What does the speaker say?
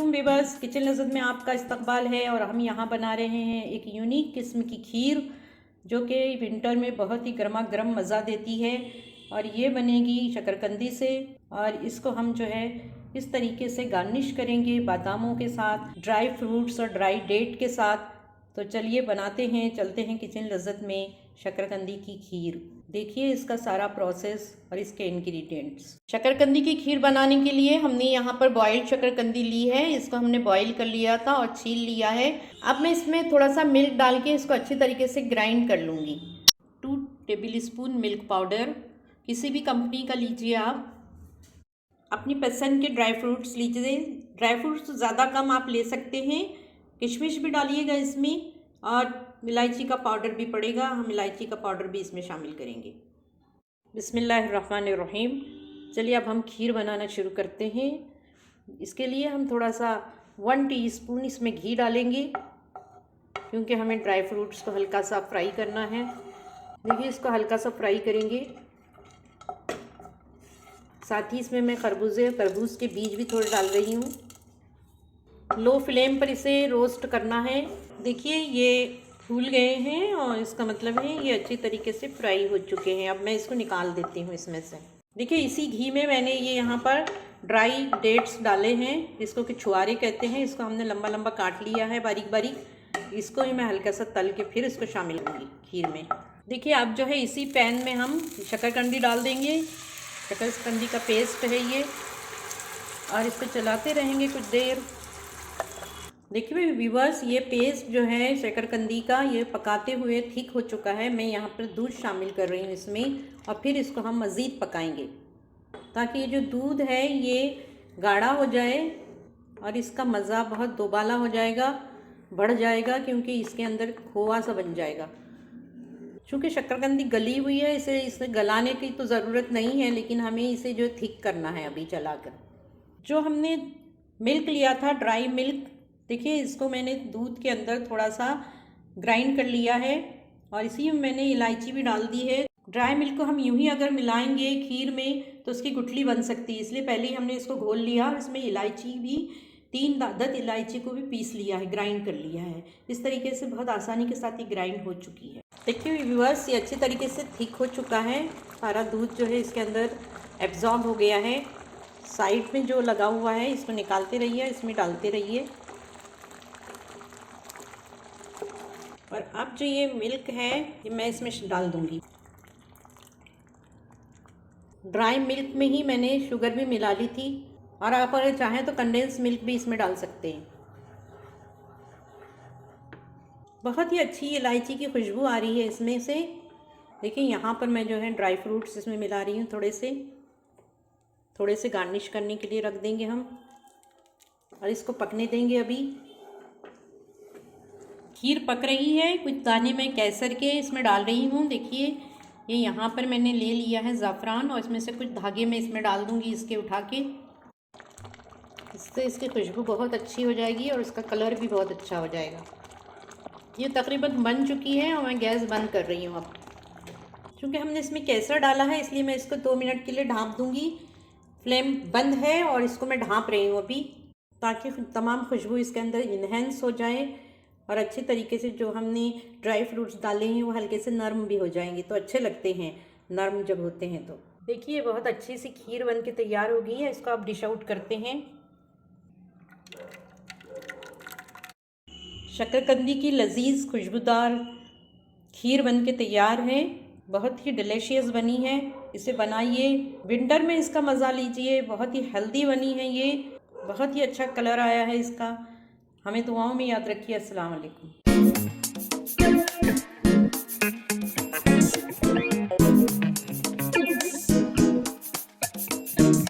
वालेकुम viewers, kitchen लज़्ज़त में आपका इस्तकबाल है। और हम यहाँ बना रहे हैं एक यूनिक किस्म की खीर जो कि विंटर में बहुत ही गर्मा गर्म मज़ा देती है। और ये बनेगी शकरकंदी से, और इसको हम जो है इस तरीके से गार्निश करेंगे बादामों के साथ, ड्राई फ्रूट्स और ड्राई डेट के साथ। तो चलिए बनाते हैं, चलते हैं किचन लज़्ज़त में शकरकंदी की खीर। देखिए इसका सारा प्रोसेस और इसके इंग्रेडिएंट्स। शकरकंदी की खीर बनाने के लिए हमने यहाँ पर बॉइल्ड शकरकंदी ली है। इसको हमने बॉईल कर लिया था और छील लिया है। अब मैं इसमें थोड़ा सा मिल्क डाल के इसको अच्छी तरीके से ग्राइंड कर लूँगी। 2 टेबल स्पून मिल्क पाउडर, किसी भी कंपनी का लीजिए आप। अपनी पसंद के ड्राई फ्रूट्स लीजिए, ड्राई फ्रूट्स ज़्यादा कम आप ले सकते हैं। किशमिश भी डालिएगा इसमें, और इलायची का पाउडर भी पड़ेगा, हम इलायची का पाउडर भी इसमें शामिल करेंगे। बिस्मिल्लाहिर्रहमानिर्रहीम। चलिए अब हम खीर बनाना शुरू करते हैं। इसके लिए हम थोड़ा सा 1 टीस्पून इसमें घी डालेंगे, क्योंकि हमें ड्राई फ्रूट्स को हल्का सा फ्राई करना है। देखिए इसको हल्का सा फ्राई करेंगे। साथ ही इसमें मैं तरबूज के बीज भी थोड़े डाल रही हूँ। लो फ्लेम पर इसे रोस्ट करना है। देखिए ये फूल गए हैं और इसका मतलब है ये अच्छी तरीके से फ्राई हो चुके हैं। अब मैं इसको निकाल देती हूँ इसमें से। देखिए इसी घी में मैंने ये यहाँ पर ड्राई डेट्स डाले हैं, जिसको कि छुआरे कहते हैं। इसको हमने लंबा लंबा काट लिया है बारीक बारीक। इसको ही मैं हल्का सा तल के फिर इसको शामिल करूँगी खीर में। देखिए अब जो है इसी पैन में हम शकरकंदी डाल देंगे। शकरकंदी का पेस्ट है ये, और इसको चलाते रहेंगे कुछ देर। देखिए व्यूअर्स, ये पेस्ट जो है शकरकंदी का, ये पकाते हुए थिक हो चुका है। मैं यहाँ पर दूध शामिल कर रही हूँ इसमें, और फिर इसको हम मज़ीद पकाएंगे ताकि ये जो दूध है ये गाढ़ा हो जाए और इसका मज़ा बहुत दोबाला हो जाएगा, बढ़ जाएगा, क्योंकि इसके अंदर खोआ सा बन जाएगा। चूँकि शकरकंदी गली हुई है, इसे गलाने की तो ज़रूरत नहीं है, लेकिन हमें इसे जो थिक करना है अभी चलाकर। जो हमने मिल्क लिया था, ड्राई मिल्क, देखिए इसको मैंने दूध के अंदर थोड़ा सा ग्राइंड कर लिया है, और इसी में मैंने इलायची भी डाल दी है। ड्राई मिल्क को हम यूं ही अगर मिलाएंगे खीर में तो उसकी गुठली बन सकती है, इसलिए पहले ही हमने इसको घोल लिया। इसमें इलायची भी 3 अदद इलायची को भी पीस लिया है, ग्राइंड कर लिया है। इस तरीके से बहुत आसानी के साथ ये ग्राइंड हो चुकी है। देखिए व्यूअर्स, ये अच्छी तरीके से थिक हो चुका है। सारा दूध जो है इसके अंदर एब्जॉर्ब हो गया है। साइड में जो लगा हुआ है इसको निकालते रहिए, इसमें डालते रहिए। और अब जो ये मिल्क है ये मैं इसमें डाल दूंगी। ड्राई मिल्क में ही मैंने शुगर भी मिला ली थी, और आप अगर चाहें तो कंडेंस मिल्क भी इसमें डाल सकते हैं। बहुत ही अच्छी इलायची की खुशबू आ रही है इसमें से। देखिए यहाँ पर मैं जो है ड्राई फ्रूट्स इसमें मिला रही हूँ, थोड़े से गार्निश करने के लिए रख देंगे हम, और इसको पकने देंगे। अभी खीर पक रही है। कुछ दाने मैं केसर के इसमें डाल रही हूँ। देखिए ये यहाँ पर मैंने ले लिया है ज़ाफ़रान, और इसमें से कुछ धागे मैं इसमें डाल दूँगी इसके उठा के। इससे इसकी खुशबू बहुत अच्छी हो जाएगी और इसका कलर भी बहुत अच्छा हो जाएगा। ये तकरीबन बन चुकी है और मैं गैस बंद कर रही हूँ अब। क्योंकि हमने इसमें केसर डाला है इसलिए मैं इसको 2 मिनट के लिए ढाँप दूँगी। फ्लेम बंद है और इसको मैं ढाँप रही हूँ अभी, ताकि तमाम खुशबू इसके अंदर इन्हेंस हो जाए, और अच्छे तरीके से जो हमने ड्राई फ्रूट्स डाले हैं वो हल्के से नरम भी हो जाएंगे, तो अच्छे लगते हैं नरम जब होते हैं। तो देखिए बहुत अच्छी सी खीर बन के तैयार हो गई है। इसको आप डिश आउट करते हैं। शकरकंदी की लजीज खुशबूदार खीर बन के तैयार है। बहुत ही डिलीशियस बनी है। इसे बनाइए, विंटर में इसका मज़ा लीजिए। बहुत ही हेल्दी बनी है ये, बहुत ही अच्छा कलर आया है इसका। हमें दुआओं में याद रखिए। अस्सलाम वालेकुम।